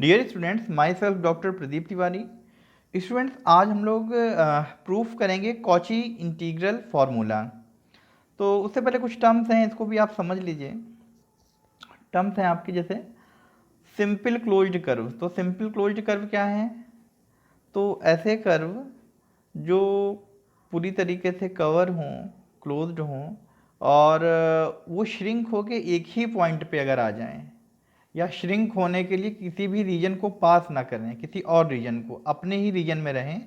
Dear students, myself doctor Pradeep Tiwari. Students, आज हम लोग प्रूफ करेंगे कॉची इंटीग्रल फार्मूला। तो उससे पहले कुछ टर्म्स हैं, इसको भी आप समझ लीजिए। टर्म्स हैं आपके जैसे सिंपल क्लोज्ड कर्व। तो सिंपल क्लोज्ड कर्व क्या है? तो ऐसे कर्व जो पूरी तरीके से कवर हों, क्लोज्ड हों, और वो श्रिंक होके एक ही पॉइंट पे अगर आ जाएं, या श्रिंक होने के लिए किसी भी रीजन को पास ना करें, किसी और रीजन को, अपने ही रीजन में रहें,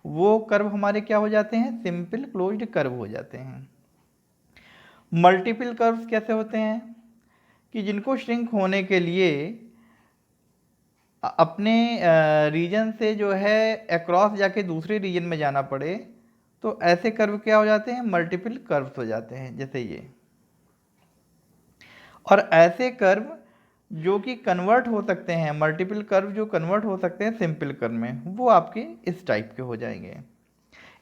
वो कर्व हमारे क्या हो जाते हैं? सिंपल क्लोज्ड कर्व हो जाते हैं। मल्टीपल कर्व्स कैसे होते हैं? कि जिनको श्रिंक होने के लिए अपने रीजन से जो है अक्रॉस जाके दूसरे रीजन में जाना पड़े, तो ऐसे कर्व क्या हो जाते हैं? मल्टीपल कर्व्स हो जाते हैं, जैसे ये। और ऐसे कर्व जो कि कन्वर्ट हो सकते हैं, मल्टीपल कर्व जो कन्वर्ट हो सकते हैं सिंपल कर्व में, वो आपके इस टाइप के हो जाएंगे।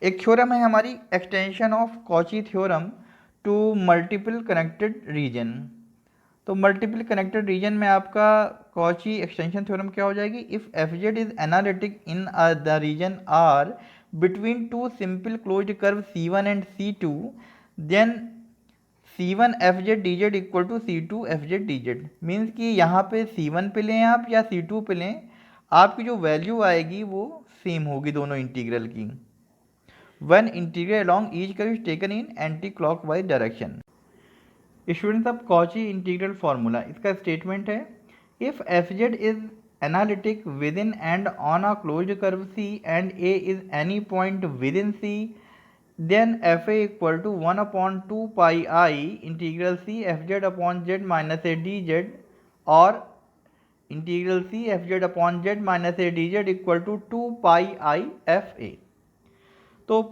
एक थ्योरम है हमारी, extension of Cauchy theorem to multiple connected region. तो मल्टीपल कनेक्टेड रीजन में आपका कॉची एक्सटेंशन थ्योरम क्या हो जाएगी? If f z is analytic in the region r between two simple closed curve C1 and C2, then C1 f z d Z equal to C2 f z d z. Means कि यहाँ पे C1 पे लें आप या C2 पे लें, आपकी जो वैल्यू आएगी वो सेम होगी दोनों इंटीग्रल की। One integral along each curve is taken in anti clockwise direction. Students, अब कॉची इंटीग्रल फार्मूला, इसका स्टेटमेंट है if f z is analytic with in and on a closed curve C and A is any point within C, then fa equal to 1 upon 2 pi I integral C fz upon z minus a dz, और integral C fz upon z minus a dz equal to 2 pi I fa। तो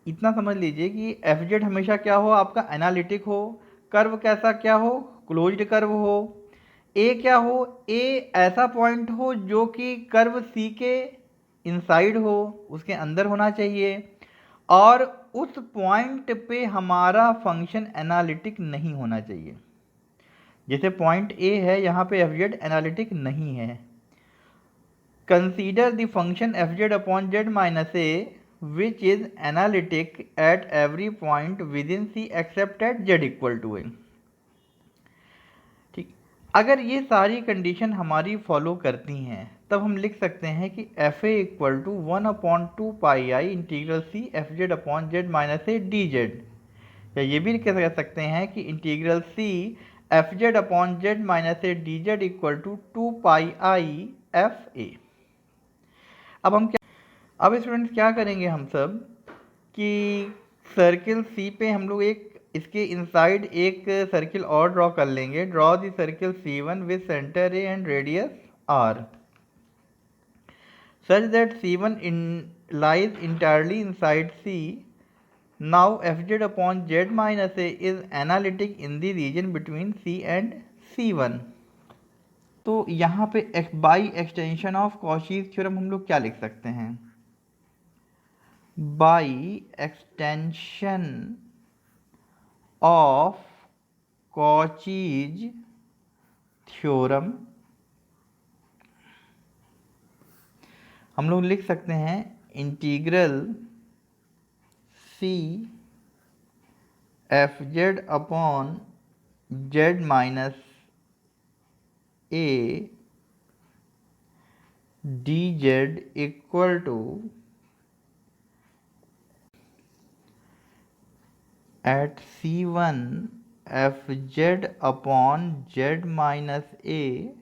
इतना समझ लीजिए कि fz हमेशा क्या हो? आपका एनालिटिक हो। कर्व कैसा क्या हो? क्लोज्ड कर्व हो। ए क्या हो? ए ऐसा पॉइंट हो जो कि कर्व C के इनसाइड हो, उसके अंदर होना चाहिए, और उस पॉइंट पे हमारा फंक्शन एनालिटिक नहीं होना चाहिए। जैसे पॉइंट ए है, यहाँ पे एफ जेड एनालिटिक नहीं है। Consider the function F Z upon Z minus A which is analytic at every point within C except at Z equal to A. ठीक, अगर ये सारी कंडीशन हमारी फॉलो करती हैं, तब हम लिख सकते हैं कि f a equal to 1 upon 2 pi i integral c f Z upon Z minus A D z. या ये भी कह सकते हैं कि integral c f Z upon Z minus A D Z equal to 2 pi i f a. अब students क्या करेंगे हम सब कि सर्किल सी पे हम लोग एक इसके इनसाइड एक सर्किल और ड्रॉ कर लेंगे। Draw the circle C1 with centre A and radius R such that C1 lies entirely inside C. Now fz upon z minus a is analytic in the region between C and C1। तो यहाँ पे by extension of Cauchy's theorem हम लोग क्या लिख सकते हैं? By extension of Cauchy's theorem हम लोग लिख सकते हैं integral C F Z upon Z minus A D Z equal to at C1 f Z upon Z minus A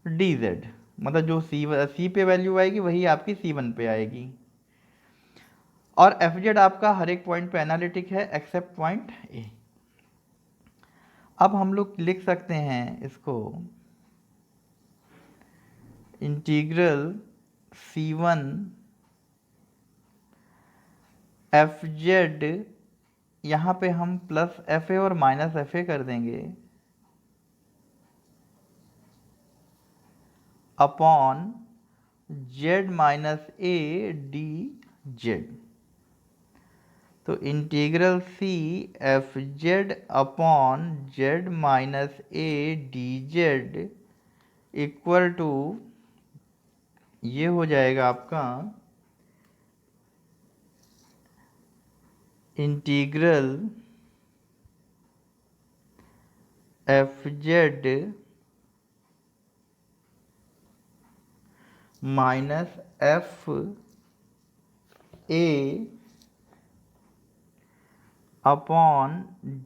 D z. मतलब जो सी पे वैल्यू आएगी वही आपकी C1 पे आएगी, और एफ जेड आपका हर एक पॉइंट पे एनालिटिक है एक्सेप्ट पॉइंट ए। अब हम लोग लिख सकते हैं इसको इंटीग्रल C1 एफ जेड, यहाँ पे हम प्लस एफ ए और माइनस एफ ए कर देंगे, upon Z minus A D Z. तो integral C F Z upon Z minus A D Z equal to ये हो जाएगा आपका integral F Z minus F A upon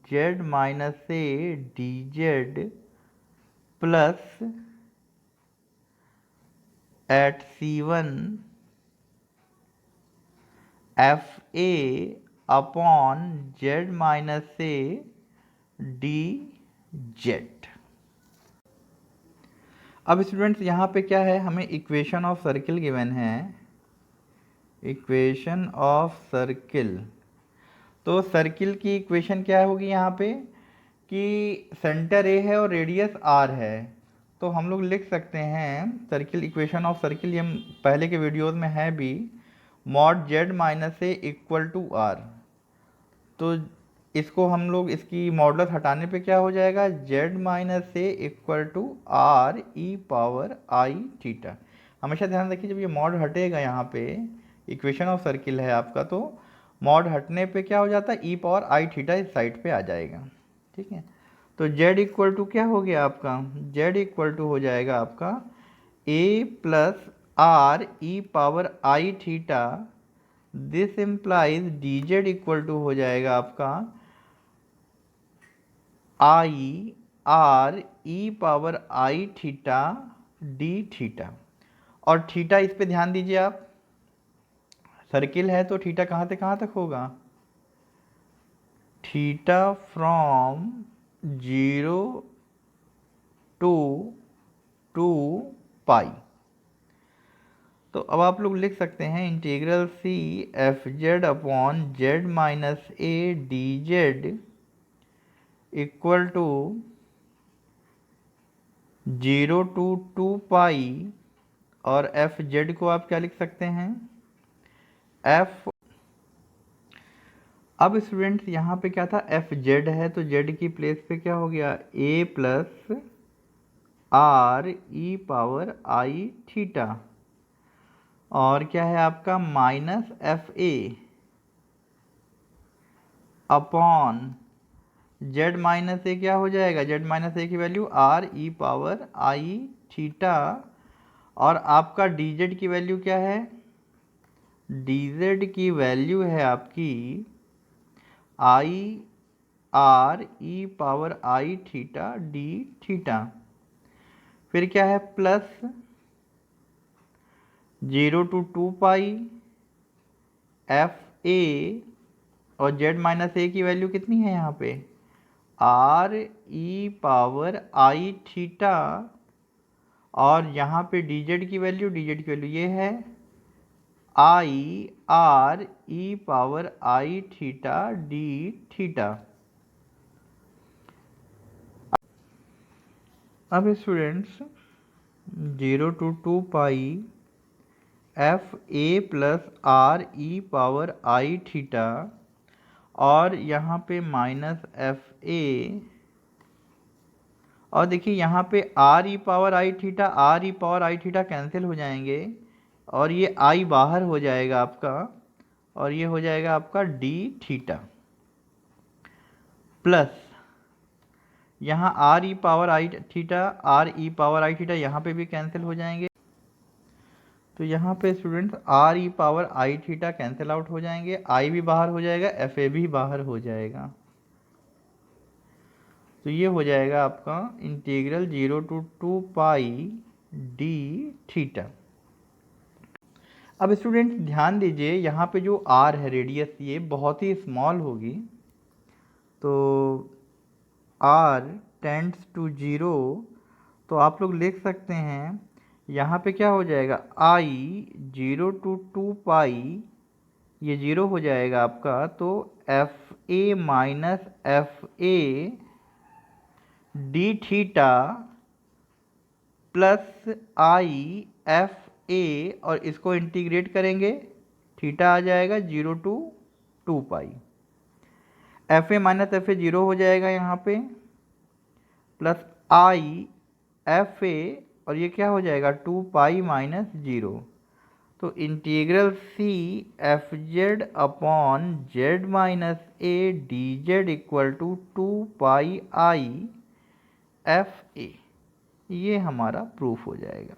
Z minus A D Z plus at C1 F A upon Z minus A D Z. अब students यहाँ पे क्या है, हमें इक्वेशन ऑफ सर्किल गिवन है, इक्वेशन ऑफ सर्किल। तो circle की equation क्या होगी यहाँ पे कि सेंटर ए है और रेडियस आर है, तो हम लोग लिख सकते हैं सर्किल, इक्वेशन ऑफ सर्किल, ये पहले के वीडियोस में है भी, mod z minus a equal to r. तो इसको हम लोग, इसकी मॉडुलस हटाने पे क्या हो जाएगा, Z minus a equal to r E power I theta. हमेशा ध्यान रखिए जब ये मॉड हटेगा यहाँ पे, इक्वेशन ऑफ सर्किल है आपका, तो मॉड हटने पे क्या हो जाता है, ई पावर आई थीटा इस साइड पे आ जाएगा। ठीक है, तो z इक्वल टू क्या हो गया आपका, z इक्वल टू हो जाएगा आपका a plus R E power I theta. This implies d Z equal to हो जाएगा आपका i R E power I theta D theta. और थीटा, इस पे ध्यान दीजिए आप, सर्किल है तो थीटा कहाँ से कहाँ तक होगा, थीटा फ्रॉम 0 to 2 पाई। तो अब आप लोग लिख सकते हैं integral c f Z upon Z minus A D Z equal to 0 to 2 pi, और एफ जेड को आप क्या लिख सकते हैं, एफ। अब स्टूडेंट्स यहाँ पे क्या था, एफ जेड है तो जेड की प्लेस पे क्या हो गया, A plus R E power I theta, और क्या है आपका minus F A upon Z minus A, क्या हो जाएगा, जेड माइनस ए की वैल्यू आर ई पावर आई थीटा, और आपका डी जेड की वैल्यू क्या है, डी जेड की वैल्यू है आपकी I R E power I theta D theta. फिर क्या है, प्लस 0 to 2 पाई एफ ए, और जेड माइनस ए की वैल्यू कितनी है यहाँ पे, आर ई पावर आई थीटा, और यहाँ पे डी जेड की वैल्यू, ये है I R E power I theta D theta. अब students 0 to 2 pi F A plus R E power I theta, और यहाँ पे माइनस एफ ए, और देखिए यहाँ पे आर ई पावर आई थीटा, आर ई पावर आई थीटा कैंसिल हो जाएंगे, और ये आई बाहर हो जाएगा आपका, और ये हो जाएगा आपका डी थीटा, प्लस यहाँ आर ई पावर आई थीटा, आर ई पावर आई थीटा यहाँ पे भी कैंसिल हो जाएंगे, तो यहाँ पे स्टूडेंट्स आर ई पावर आई थीटा कैंसिल आउट हो जाएंगे, आई भी बाहर हो जाएगा, एफ ए भी बाहर हो जाएगा, तो ये हो जाएगा आपका integral 0 to 2 pi D theta. अब स्टूडेंट्स ध्यान दीजिए यहाँ पे जो आर है रेडियस, ये बहुत ही स्मॉल होगी, तो आर टेंड्स टू 0, तो आप लोग लिख सकते हैं यहाँ पे क्या हो जाएगा, आई 0 to 2 पाई, ये 0 हो जाएगा आपका, तो F A minus F A D theta plus I f ए, और इसको इंटीग्रेट करेंगे, थीटा आ जाएगा 0 to 2 pi, F A minus F ए 0 हो जाएगा यहाँ पे, प्लस आई एफ ए और ये क्या हो जाएगा 2 पाई माइनस 0। तो integral c f Z upon Z minus A D Z equal to 2 pi i f a, ये हमारा प्रूफ हो जाएगा।